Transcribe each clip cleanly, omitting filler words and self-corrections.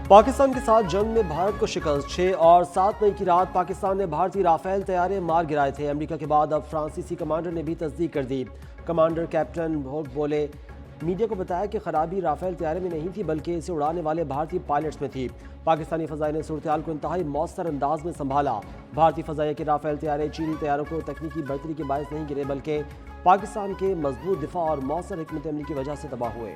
पाकिस्तान के साथ जंग में भारत को शिकस्त। 6 और 7 मई की रात पाकिस्तान ने भारतीय राफेल तैयारे मार गिराए थे। अमेरिका के बाद अब फ्रांसीसी कमांडर ने भी तस्दीक कर दी। कमांडर कैप्टन भोग बोले, मीडिया को बताया कि खराबी राफेल तैयारे में नहीं थी बल्कि इसे उड़ाने वाले भारतीय पायलट्स में थी। पाकिस्तानी फजाई ने सूरत-ए-हाल को इंतहाई मौसर अंदाज में संभाला। भारतीय फजाइया के राफेल तैयारे चीनी तैयारों को तकनीकी बढ़तरी के बायस नहीं गिरे बल्कि पाकिस्तान के मजबूत दिफा और मौसर हिकमत अमली की वजह से तबाह हुए।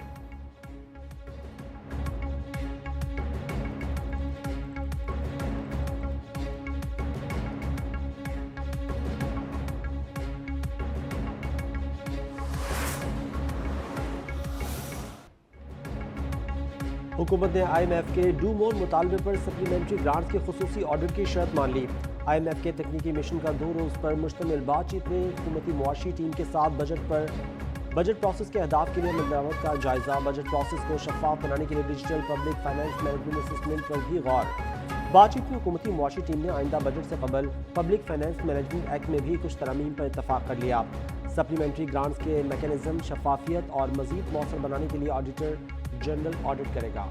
हुकूमत ने IMF के डू मोर मुतालबे पर सप्लीमेंट्री ग्रांट्स के खुसूसी ऑडिट की शर्त मान ली। IMF के तकनीकी मिशन का 2 रोज़ पर मुश्तमिल बातचीत में हुकूमती मुआशी टीम के साथ बजट प्रोसेस के अहदाफ के लिए मिलावट का जायजा। बजट प्रोसेस को शफाफ बनाने के लिए digital public finance management assessment पर भी गौर। बातचीत में हुकूमती मुआशी टीम ने आइंदा बजट से कबल पब्लिक फाइनेंस मैनेजमेंट एक्ट में भी कुछ तरमीम पर इतफाक कर लिया। सप्लीमेंट्री ग्रांट्स के मैकेनिज्म, शफाफियत और मजीद मौसर बनाने के लिए ऑडिटर जनरल ऑडिट करेगा।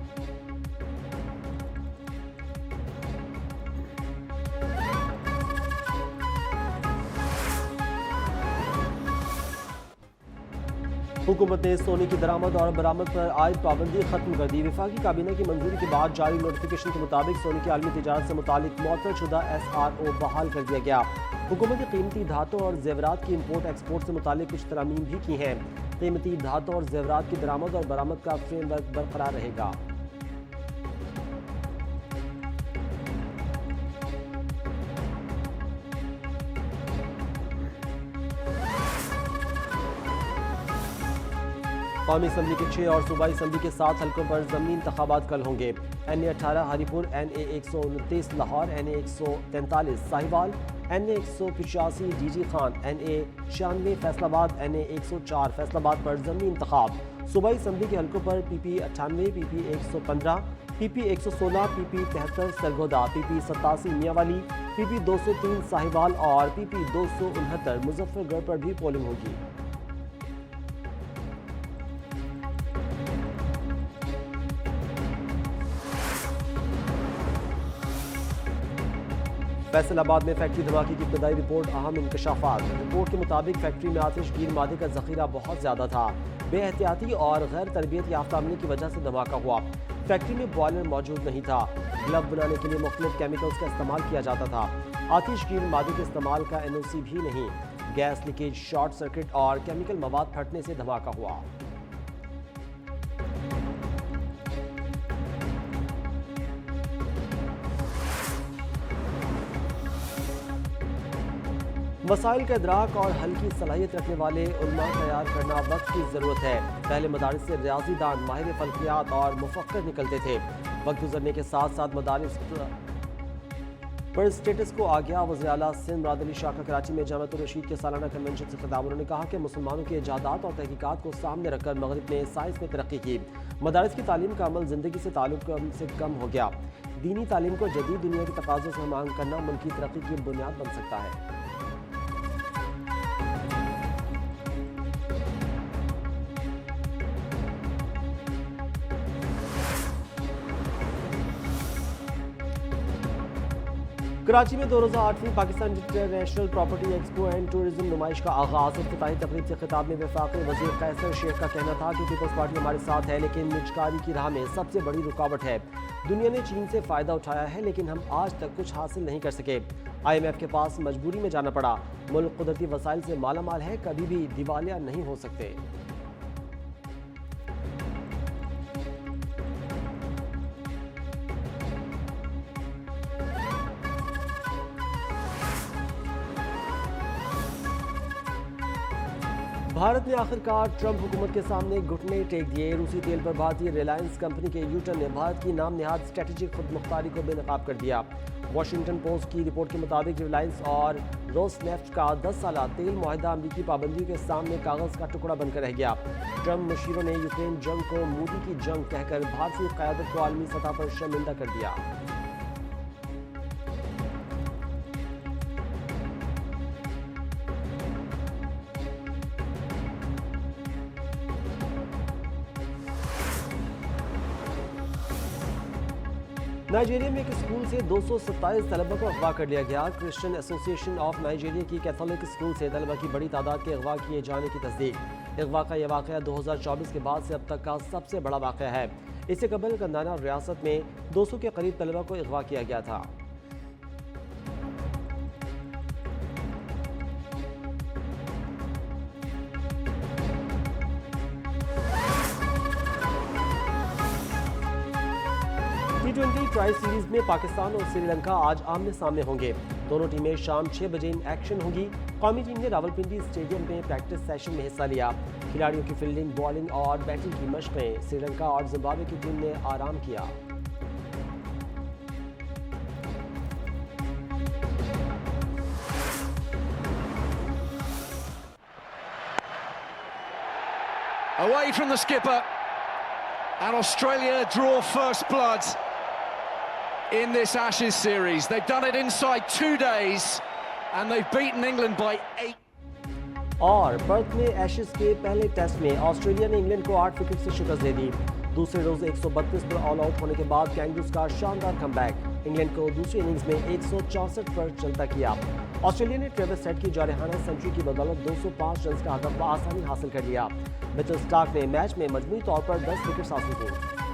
हुकूमत ने सोने की दरामद और बरामद पर आयद पाबंदी खत्म कर दी। वफाकी काबीना की मंजूरी के बाद जारी नोटिफिकेशन के मुताबिक सोने की आलमी तिजारत से मुतालिक मुअत्तल शुदा SRO बहाल कर दिया गया। हुकूमत ने कीमती धातों और जेवरात की इम्पोर्ट एक्सपोर्ट से मुतालिक कुछ तरमीम भी की हैं। कीमती धातों और जेवरात की दरामद और बरामद का फ्रेमवर्क बरकरार रहेगा। कौमी असम्बली के 6 और सूबाई असम्बली के 7 हल्कों पर ज़मीनी इंतखाबात कल होंगे। NA-18 Haripur, NA-129 Lahore, NA-143 Sahiwal, NA-185 DG Khan, NA-96 Faisalabad, NA-104 Faisalabad पर ज़मीनी इंतखाब। सूबाई असम्बली के हल्कों पर PP-98, PP-115, PP-116, PP-73 Sargodha, PP-87 Mianwali, PP-203 Sahiwal और PP-269 मुजफ्फरगढ़ पर भी पोलिंग होगी। फैसलाबाद में फैक्ट्री धमाके की इब्तदाई रिपोर्ट, अहम इंकशाफात। रिपोर्ट के मुताबिक फैक्ट्री में आतिशगीर मादे का जखीरा बहुत ज़्यादा था। बेएहतियाती और गैर तरबियत याफ्ता अमले की वजह से धमाका हुआ। फैक्ट्री में बॉयलर मौजूद नहीं था। ग्लव बनाने के लिए मुख्तलिफ केमिकल्स का इस्तेमाल किया जाता था। आतिशगीर मादे के इस्तेमाल का NOC भी नहीं। गैस लीकेज, शॉर्ट सर्किट और केमिकल मवाद फटने से धमाका हुआ। मसाइल का इदराक और हल की सलाहियत रखने वाले उलमा तैयार करना वक्त की ज़रूरत है। पहले मदारिस से रियाजीदान, माहिर फल्कियात और मुफक्किर निकलते थे। वक्त गुजरने के साथ साथ मदारिस पर स्टेटस को आ गया। वज़ीर आला सिंध मुराद अली शाह का कराची में जामिअतुर रशीद के सालाना कन्वेंशन से खिताब। उन्होंने कहा कि मुसलमानों के इजादात और तहकीकात को सामने रखकर मगरिब ने साइंस में तरक्की की। मदारिस की तालीम का अमल ज़िंदगी से ताल्लुक से कम हो गया। दीनी तालीम को जदीद दुनिया के तकाज़ों से हम आहंग करना मुल्क की तरक्की की बुनियाद बन सकता है। कराची में 2 रोज़ा 8वीं Pakistan international property expo and tourism नुमाइश का आगाज़। इफ्तिताही तकरीब से खिताब में वफाकी वज़ीर कैसर शेख का कहना था कि पीपल्स पार्टी हमारे साथ है लेकिन निजकारी की राह में सबसे बड़ी रुकावट है। दुनिया ने चीन से फ़ायदा उठाया है लेकिन हम आज तक कुछ हासिल नहीं कर सके। IMF के पास मजबूरी में जाना पड़ा। मुल्क कुदरती वसाइल से मालामाल है, कभी भी दिवालिया नहीं हो सकते। भारत ने आखिरकार ट्रंप हुकूमत के सामने घुटने टेक दिए। रूसी तेल पर भारतीय रिलायंस कंपनी के यूटर्न ने भारत की नाम निहाद स्ट्रेटेजिक खुदमुख्तारी को बेनकाब कर दिया। वॉशिंगटन पोस्ट की रिपोर्ट के मुताबिक रिलायंस और रोसनेफ्ट का 10 साला तेल मुआहदा अमरीकी पाबंदियों के सामने कागज का टुकड़ा बनकर रह गया। ट्रंप मुशीरों ने यूक्रेन जंग को मोदी की जंग कहकर भारतीय क़यादत को आलमी सतह पर शर्मिंदा कर दिया। नाइजीरिया में एक स्कूल से 227 तलबा को अगवा कर लिया गया। क्रिश्चियन एसोसिएशन ऑफ नाइजीरिया की कैथोलिक स्कूल से तलबा की बड़ी तादाद के अगवा किए जाने की तस्दीक। अगवा का यह वाक़या 2024 के बाद से अब तक का सबसे बड़ा वाक़या है। इससे कबल कंदाना रियासत में 200 के करीब तलबा को अगवा किया गया था। T20 ट्राई सीरीज में पाकिस्तान और श्रीलंका आज आमने सामने होंगे। दोनों टीमें शाम 6 बजे इन एक्शन होंगी। कौमी टीम ने रावलपिंडी स्टेडियम में प्रैक्टिस सेशन में हिस्सा लिया। खिलाड़ियों की फील्डिंग, बॉलिंग और बैटिंग की मशकें श्रीलंका और जिम्बाब्वे की टीम ने आराम किया। Away from the skipper, and Australia draw first blood in this Ashes series. They've done it inside 2 days and they've beaten England by 8. और पर्थ में एशेज के पहले टेस्ट में ऑस्ट्रेलिया ने इंग्लैंड को 8 विकेट से शिकस्त दे दी। दूसरे रोज 132 पर ऑल आउट होने के बाद कैंगरूज का शानदार कमबैक इंग्लैंड को दूसरी इनिंग्स में 164 पर चलता किया। ऑस्ट्रेलिया ने ट्रेविस हेड की जारहाना सेंचुरी की बदौलत 205 रन का हदफ आसानी हासिल कर लिया। मिचेल स्टार्क ने मैच में मजमूई तौर पर 10 विकेट हासिल की।